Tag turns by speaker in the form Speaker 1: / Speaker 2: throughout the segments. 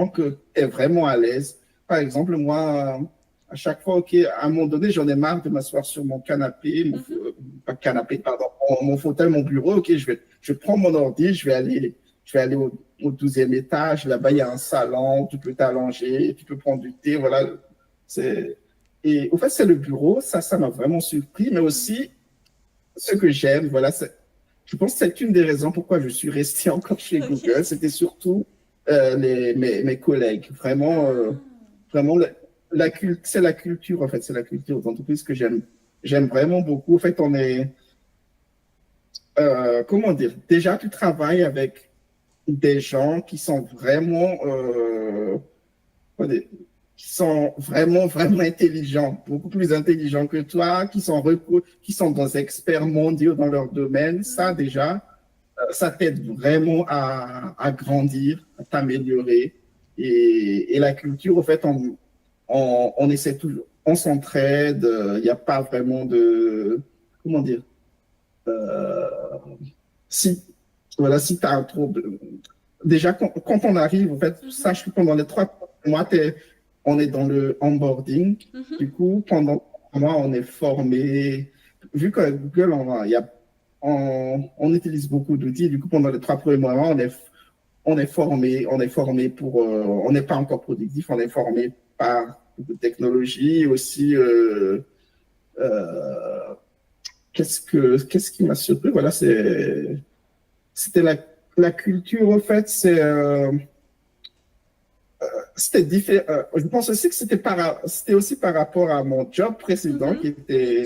Speaker 1: sens que tu es vraiment à l'aise. Par exemple, moi, à chaque fois, OK, à un moment donné, j'en ai marre de m'asseoir sur mon canapé,
Speaker 2: Mhm.
Speaker 1: pas canapé, pardon, mon fauteuil, mon bureau. OK, je prends mon ordi, je vais aller au 12e étage. Là-bas, il y a un salon, tu peux t'allonger, tu peux prendre du thé. Voilà. C'est, et au fait, c'est le bureau. Ça m'a vraiment surpris, mais aussi, ce que j'aime, voilà, je pense que c'est une des raisons pourquoi je suis resté encore chez Google.
Speaker 2: Ok.
Speaker 1: C'était surtout mes collègues. Vraiment,
Speaker 2: Ah,
Speaker 1: vraiment c'est la culture, en fait. C'est la culture d'entreprise que j'aime vraiment beaucoup. En fait, comment dire, déjà, tu travailles avec des gens qui sont vraiment, comment dire, qui sont vraiment, vraiment intelligents, beaucoup plus intelligents que toi, qui sont des experts mondiaux dans leur domaine. Ça,
Speaker 2: mhm.
Speaker 1: déjà, ça t'aide vraiment à grandir, à t'améliorer. Et la culture, au fait, on essaie toujours, on s'entraide, il n'y a pas vraiment de, comment dire, si, voilà, si tu as un trouble. Déjà, quand on arrive, en fait,
Speaker 2: Mhm,
Speaker 1: sache que pendant les 3 mois, on est dans le onboarding.
Speaker 2: mhm.
Speaker 1: Du coup, pendant 3 mois, on est formé. Vu qu'à Google, on utilise beaucoup d'outils. Du coup, pendant les 3 premiers mois, on est formé on n'est pas encore productif, on est formé par beaucoup de technologies. Aussi, euh, qu'est-ce qui m'a surpris? Voilà, c'était la culture, en fait, c'était différent. Je pense aussi que c'était aussi par rapport à mon job précédent
Speaker 2: Mhm. Oui,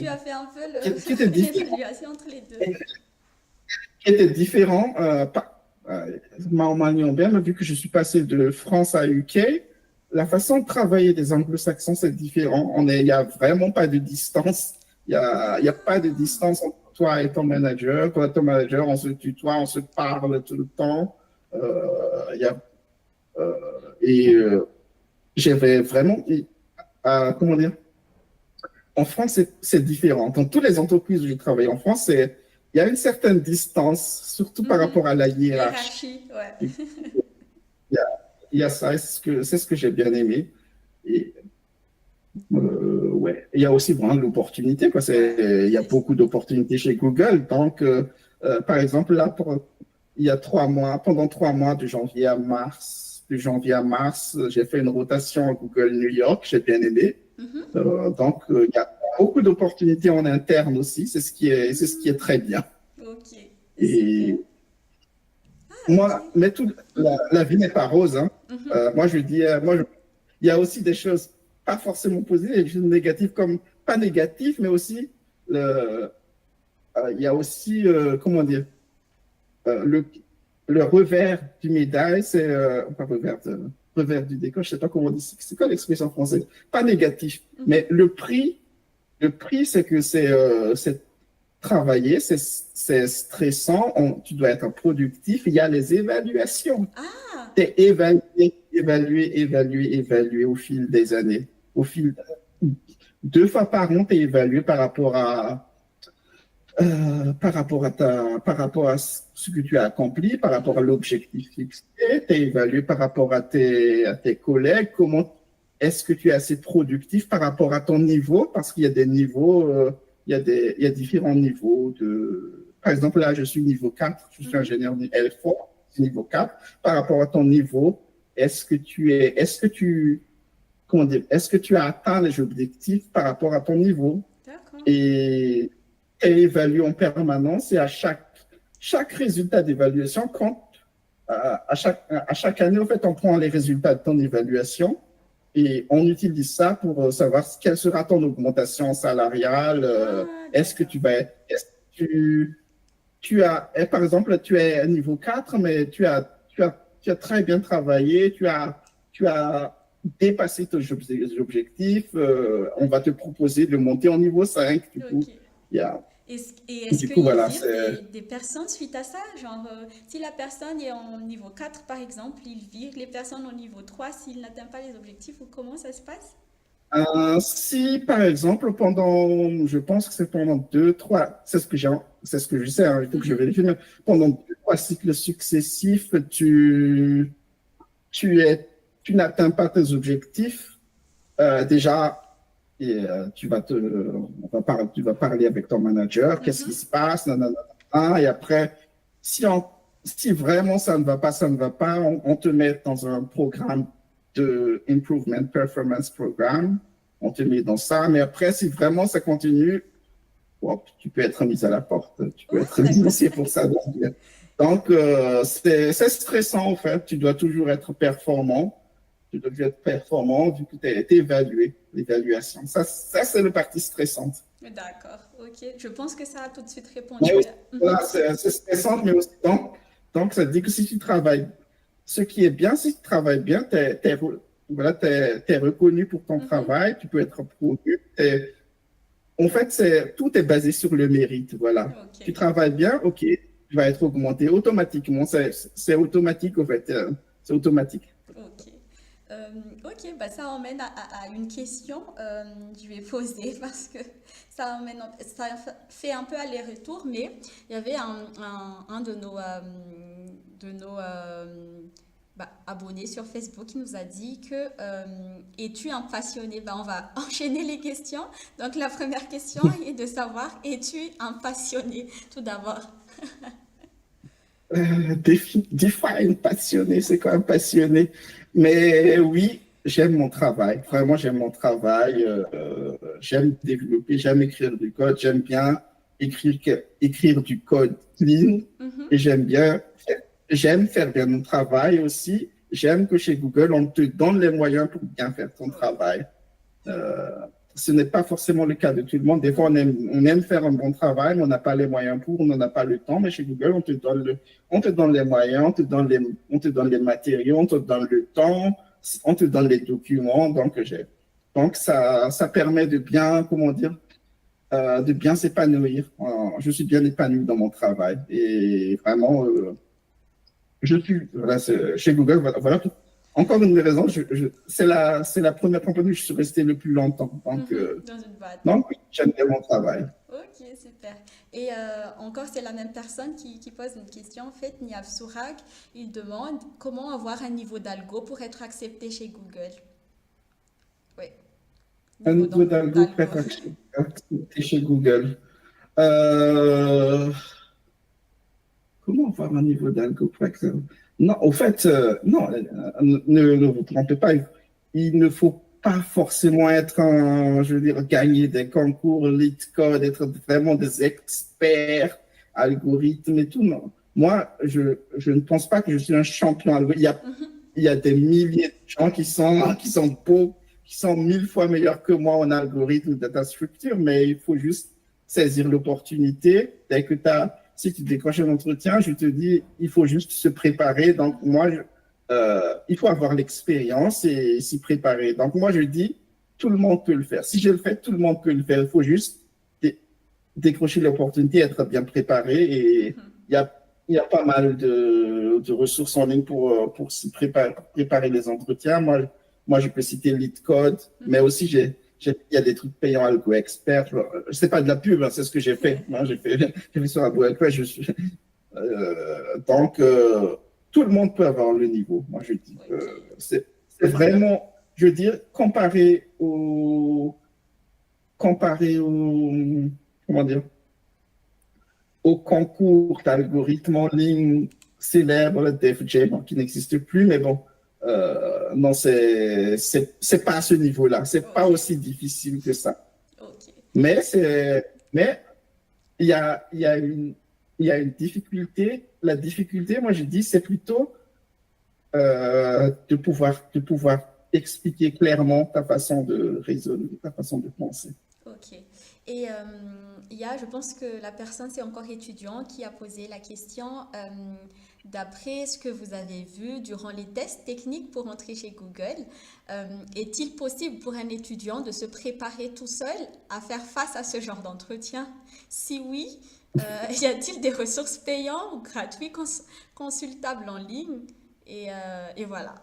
Speaker 2: tu as fait un peu
Speaker 1: qui était différent,
Speaker 2: l'évaluation entre les deux.
Speaker 1: qui était différent en maniant bien, mais vu que je suis passé de France à UK, la façon de travailler des anglo-saxons, c'est différent. Il y a vraiment pas de distance. Il y a pas de
Speaker 2: Ah,
Speaker 1: distance entre toi et ton manager. Toi et ton manager, on se tutoie, on se parle tout le temps. Il y a, et j'avais vraiment, comment dire, en France, c'est différent. Dans toutes les entreprises où je travaille en France, il y a une certaine distance, surtout par
Speaker 2: mhm.
Speaker 1: rapport à la hiérarchie.
Speaker 2: Hiérarchie, ouais.
Speaker 1: Il y a, il y a ça, et c'est ce que j'ai bien aimé. Et ouais, il y a aussi vraiment l'opportunité, quoi.
Speaker 2: Ouais,
Speaker 1: Il y a
Speaker 2: c'est ça.
Speaker 1: beaucoup d'opportunités chez Google. Donc, par exemple, là, il y a 3 mois, pendant 3 mois, de janvier à mars, j'ai fait une rotation à Google New York. J'ai bien aimé.
Speaker 2: Mhm.
Speaker 1: Donc, il y a beaucoup d'opportunités en interne aussi. C'est ce qui est très
Speaker 2: Hmm,
Speaker 1: bien.
Speaker 2: ok, super.
Speaker 1: Et
Speaker 2: Ah, ok.
Speaker 1: moi, mais
Speaker 2: Mhm,
Speaker 1: la vie n'est pas rose, hein.
Speaker 2: mhm.
Speaker 1: Moi, je dis, il y a aussi des choses pas forcément positives, des choses négatives comme, pas négatives, mais aussi, il y a aussi, comment dire, euh, le, le revers du médaille, pas revers du décor, je sais pas comment on dit, c'est quoi l'expression française? Pas négatif, mais le prix, c'est que c'est travailler, c'est stressant, tu dois être productif, il y a les évaluations.
Speaker 2: Ah,
Speaker 1: C'est évalué, évalué, évalué, évalué au fil des années. Au fil, 2 fois par an, tu es évalué par rapport à ce que tu as accompli, par rapport à
Speaker 2: mhm.
Speaker 1: l'objectif fixé, tu es évalué par rapport à tes collègues, comment est-ce que tu es assez productif par rapport à ton niveau, parce qu'il y a des niveaux, il y a différents niveaux par exemple, là, je suis niveau 4, je suis
Speaker 2: Mhm.
Speaker 1: ingénieur L4, niveau 4, par rapport à ton niveau, comment dire, est-ce que tu as atteint les objectifs par rapport à ton niveau?
Speaker 2: D'accord.
Speaker 1: Et est évalué en permanence et chaque résultat d'évaluation compte. À chaque année, en fait, on prend les résultats de ton évaluation et on utilise ça pour savoir quelle sera ton augmentation salariale.
Speaker 2: Ah,
Speaker 1: Est-ce que
Speaker 2: d'accord.
Speaker 1: tu vas, est-ce que par exemple, tu es à niveau 4, mais tu as très bien travaillé, tu as dépassé tes objectifs. On va te proposer de monter au niveau 5. Du coup,
Speaker 2: Ok.
Speaker 1: il y a,
Speaker 2: Et est-ce
Speaker 1: du coup,
Speaker 2: qu'ils
Speaker 1: voilà,
Speaker 2: virent des personnes suite à ça? Genre, si la personne est en niveau 4 par exemple, ils virent les personnes au niveau 3 s'ils n'atteignent pas les objectifs ou comment ça se passe?
Speaker 1: si, par exemple, je pense que c'est pendant 2, 3, c'est ce que je sais, hein, il faut que je
Speaker 2: Mhm.
Speaker 1: vérifie, mais pendant 2, 3 cycles successifs, tu es tu n'atteins pas tes objectifs, déjà, tu vas parler avec ton manager, qu'est-ce qui
Speaker 2: Mhm.
Speaker 1: se passe, nanana, nanana, et après, si, si vraiment ça ne va pas, ça ne va pas, on te met dans un programme de Improvement Performance Program, on te met dans ça, mais après, si vraiment ça continue, hop, tu peux être mis à la porte, tu peux
Speaker 2: Ouais,
Speaker 1: être
Speaker 2: d'accord.
Speaker 1: licencié pour ça. Donc, c'est stressant, en fait. Tu dois toujours être performant. Tu dois être performant vu que tu es évalué, l'évaluation. Ça c'est le parti stressante.
Speaker 2: D'accord, ok. Je pense que ça a tout de suite
Speaker 1: Mais
Speaker 2: répondu.
Speaker 1: aussi, voilà, c'est stressant, mais aussi, donc, ça dit que si tu travailles, ce qui est bien, si tu travailles bien, voilà, t'es reconnu pour ton
Speaker 2: Mhm.
Speaker 1: travail, tu peux être promu. En fait, tout est basé sur le mérite. Voilà.
Speaker 2: Ok,
Speaker 1: Tu travailles bien, ok, tu vas être augmenté automatiquement. C'est automatique, en fait. C'est automatique.
Speaker 2: ok. Ok, bah ça emmène à une question je vais poser parce que ça fait un peu aller-retour, mais il y avait un de nos abonnés sur Facebook qui nous a dit que es-tu un passionné? Bah, on va enchaîner les questions. Donc la première question est de savoir, es-tu un passionné tout d'abord?
Speaker 1: Define passionné, c'est quoi un passionné? Mais oui, j'aime mon travail. Vraiment, j'aime mon travail. J'aime développer, j'aime écrire du code. J'aime bien écrire du code clean. Et
Speaker 2: Mhm.
Speaker 1: j'aime faire bien mon travail aussi. J'aime que chez Google, on te donne les moyens pour bien faire ton
Speaker 2: Oui.
Speaker 1: travail. Euh, Ce n'est pas forcément le cas de tout le monde. Des fois, on aime faire un bon travail, mais on n'a pas les moyens pour, on n'en a pas le temps. Mais chez Google, on te donne les moyens, on te donne les matériaux, on te donne le temps, on te donne les documents. Donc ça permet de bien, comment dire, de bien s'épanouir. Je suis bien épanoui dans mon travail. Et vraiment, voilà, chez Google, voilà, encore une des raisons, c'est la première compagnie où je suis resté le plus longtemps.
Speaker 2: Mhm. Dans une boîte.
Speaker 1: Donc oui, j'aime bien mon travail.
Speaker 2: Ok, super. Et encore, c'est la même personne qui pose une question. En fait, Niav Sourak, il demande comment avoir un niveau d'algo pour être accepté chez Google. Oui,
Speaker 1: Un
Speaker 2: niveau
Speaker 1: niveau d'algo
Speaker 2: d'algo.
Speaker 1: prêt à accepter chez Google. Euh, Comment avoir un niveau d'algo prêt à accepter? Non, au fait, non, ne vous trompez pas. Il ne faut pas forcément être je veux dire, gagner des concours lead code, être vraiment des experts algorithmes et tout. Non. Moi, je ne pense pas que je suis un champion algorithme. Il y a des milliers de gens qui sont 1000 fois meilleurs que moi en algorithme data structure, mais il faut juste saisir l'opportunité. Dès que si tu décroches un entretien, je te dis, il faut juste se préparer. Donc, il faut avoir l'expérience et s'y préparer. Donc, moi, je dis, tout le monde peut le faire. Si je le fais, tout le monde peut le faire. Il faut juste décrocher l'opportunité, être bien préparé. Et il y a pas mal de ressources en ligne pour s'y préparer les entretiens. Moi, je peux citer LeetCode, mais aussi, il y a des trucs payants Algo Expert. C'est pas de la pub, hein, c'est ce que j'ai fait. Hein, j'ai fait sur Algo Expert. Donc, tout le monde peut avoir le niveau. Moi, je dis que
Speaker 2: Ok.
Speaker 1: c'est vraiment, je veux dire, comparé au, comment dire, au concours d'algorithmes en ligne célèbre, le DevJam, qui n'existe plus, mais bon, non, c'est pas à ce niveau-là. C'est pas
Speaker 2: Ok.
Speaker 1: aussi difficile que ça.
Speaker 2: Ok.
Speaker 1: Mais mais il y a une difficulté. La difficulté, moi, je dis, c'est plutôt de pouvoir expliquer clairement ta façon de raisonner, ta façon de penser.
Speaker 2: Ok. Et je pense que la personne, c'est encore étudiant, qui a posé la question, d'après ce que vous avez vu durant les tests techniques pour entrer chez Google, est-il possible pour un étudiant de se préparer tout seul à faire face à ce genre d'entretien? Si oui, y a-t-il des ressources payantes ou gratuites consultables en ligne? Et voilà,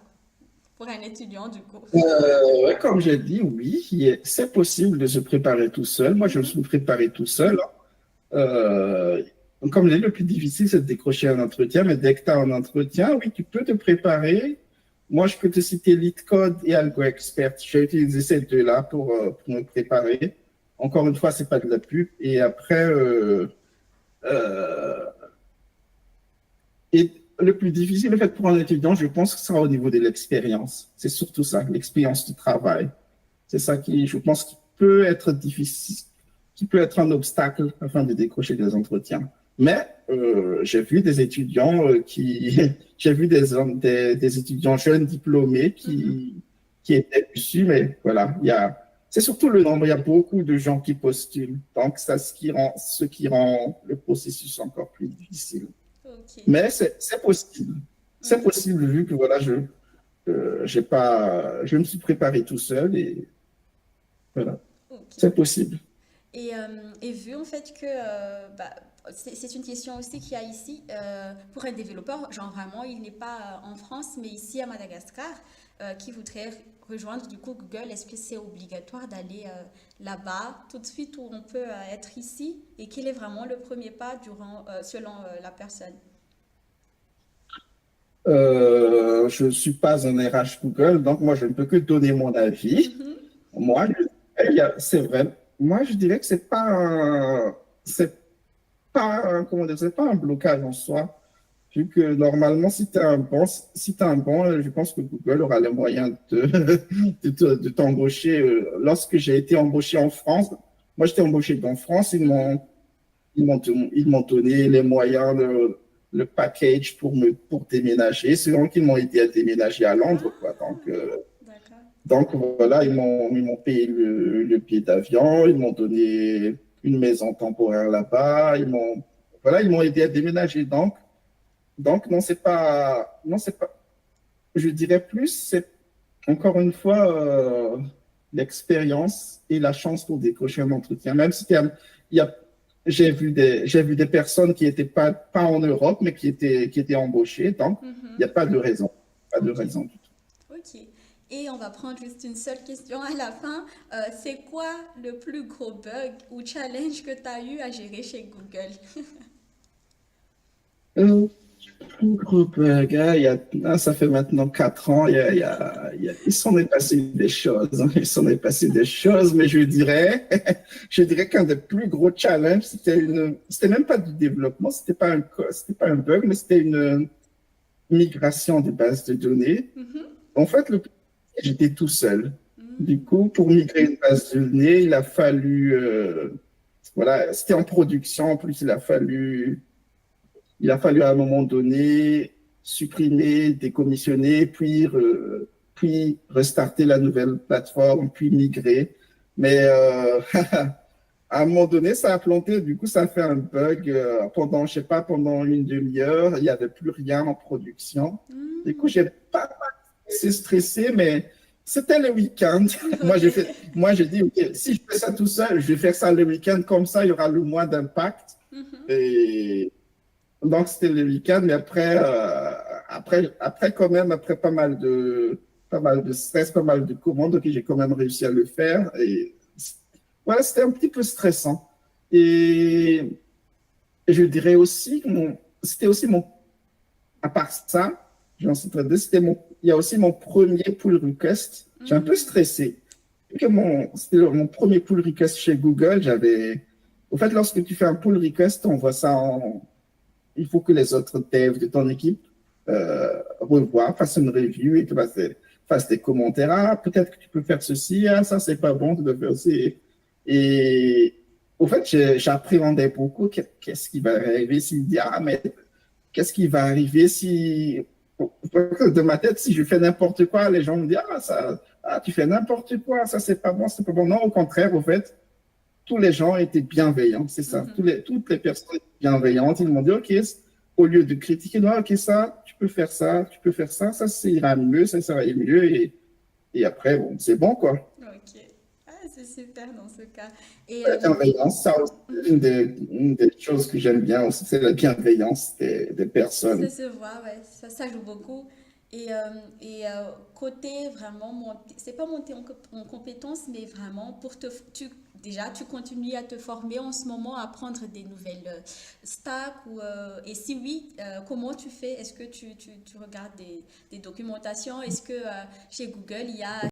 Speaker 2: pour un étudiant du coup.
Speaker 1: Ouais, comme j'ai dit, oui, c'est possible de se préparer tout seul. Moi, je me suis préparé tout seul. Euh, Comme je l'ai dit, le plus difficile, c'est de décrocher un entretien. Mais dès que tu as un entretien, oui, tu peux te préparer. moi, je peux te citer LeetCode et AlgoExpert. J'ai utilisé ces deux-là pour me préparer. Encore une fois, c'est pas de la pub. Et après, euh, et le plus difficile, en fait, pour un étudiant, je pense que ce sera au niveau de l'expérience. C'est surtout ça, l'expérience du travail. C'est ça qui, je pense, qui peut être difficile, qui peut être un obstacle afin de décrocher des entretiens. Mais j'ai vu des étudiants j'ai vu des étudiants jeunes diplômés
Speaker 2: Mhm.
Speaker 1: qui étaient dessus, mais voilà, c'est surtout le nombre. Il y a beaucoup de gens qui postulent, donc c'est ce qui rend le processus encore plus difficile.
Speaker 2: Ok.
Speaker 1: Mais c'est possible. C'est
Speaker 2: Mhm.
Speaker 1: possible vu que voilà, je me suis préparé tout seul et voilà,
Speaker 2: Ok.
Speaker 1: c'est possible.
Speaker 2: Et vu en fait que bah, c'est une question aussi qu'il y a ici pour un développeur, genre vraiment, il n'est pas en France, mais ici à Madagascar, qui voudrait rejoindre du coup Google, est-ce que c'est obligatoire d'aller là-bas tout de suite ou on peut être ici? Et quel est vraiment le premier pas selon la personne?
Speaker 1: Je ne suis pas un RH Google, donc moi, je ne peux que donner mon avis.
Speaker 2: Mhm.
Speaker 1: Moi, c'est vrai. Moi, je dirais que c'est pas, comment dire, c'est pas un blocage en soi. Vu que normalement, si t'es un bon, je pense que Google aura les moyens de t'embaucher. Lorsque j'ai été embauché en France, moi, j'étais embauché en France,
Speaker 2: Mhm.
Speaker 1: ils m'ont donné les moyens, le package pour déménager. C'est eux qui m'ont aidé à déménager à Londres, quoi.
Speaker 2: Ah, d'accord.
Speaker 1: Donc voilà, ils m'ont payé le billet d'avion, ils m'ont donné une maison temporaire là-bas, voilà, ils m'ont aidé à déménager. Donc non, c'est pas, je dirais plus, c'est encore une fois l'expérience et la chance pour décrocher un entretien. Même si il y a, j'ai vu des personnes qui étaient pas en Europe, mais qui étaient embauchées. Donc, il n'y a
Speaker 2: Mhm.
Speaker 1: pas de raison. Pas de
Speaker 2: Ok.
Speaker 1: raison du tout.
Speaker 2: Ok. Et on va prendre juste une seule question à la fin. C'est quoi le plus gros bug ou challenge que tu as eu à gérer chez Google?
Speaker 1: Euh, Groupe, gars, ça fait maintenant 4 ans, il s'en est passé des choses, hein, il s'en est passé des choses, mais je dirais qu'un des plus gros challenges, c'était même pas du développement, c'était pas un bug, mais c'était une migration des bases de données.
Speaker 2: Mhm.
Speaker 1: En fait, j'étais tout seul. Du
Speaker 2: Mm.
Speaker 1: coup, pour migrer une base de données, voilà, c'était en production, en plus, il a fallu à un moment donné supprimer, décommissionner, puis restarter la nouvelle plateforme, puis migrer. Mais à un moment donné, ça a planté, du coup, ça a fait un bug pendant, je sais pas, pendant une demi-heure, il n'y avait plus rien en production. Du coup,
Speaker 2: Mm.
Speaker 1: j'ai pas assez stressé, mais c'était le week-end.
Speaker 2: Ok.
Speaker 1: Moi, j'ai dit, OK, si je fais ça tout seul, je vais faire ça le week-end, comme ça, il y aura le moins d'impact.
Speaker 2: Mhm.
Speaker 1: Et donc, c'était le week-end, mais après, quand même, après pas mal de stress, pas mal de commandes, ok, j'ai quand même réussi à le faire. Et voilà, c'était un petit peu stressant. Et je dirais aussi, c'était aussi à part ça, j'en sais pas deux, il y a aussi mon premier pull request. J'ai un peu
Speaker 2: Mm.
Speaker 1: stressé. C'était mon premier pull request chez Google. Au fait, lorsque tu fais un pull request, on voit ça il faut que les autres devs de ton équipe revoient, fassent une review et fassent des commentaires. Ah, peut-être que tu peux faire ceci, ah, ça, c'est pas bon, tu dois faire ceci. Et au fait, j'appréhendais beaucoup qu'est-ce qui va arriver s'il dit, ah, mais qu'est-ce qui va arriver si, de ma tête, si je fais n'importe quoi, les gens me disent, tu fais n'importe quoi, ça, c'est pas bon, c'est pas bon. Non, au contraire, au fait, tous les gens étaient bienveillants, c'est ça.
Speaker 2: Mhm.
Speaker 1: Toutes les personnes étaient bienveillantes. Ils m'ont dit, OK, au lieu de critiquer, non, OK, ça, tu peux faire ça, tu peux faire ça ira mieux, ça ira mieux. Et après, bon, c'est bon, quoi.
Speaker 2: Ok. Ah, c'est super dans ce cas. Et
Speaker 1: La bienveillance, ça aussi, une des choses que j'aime bien aussi, c'est la bienveillance des
Speaker 2: ça
Speaker 1: personnes.
Speaker 2: se voit, ouais, ça joue beaucoup. Côté vraiment monter, c'est pas monter en compétence, mais vraiment pour te, tu déjà, tu continues à te former en ce moment, à apprendre des nouvelles stacks et si oui, comment tu fais? Est-ce que tu regardes des documentations? Est-ce que chez Google, il y a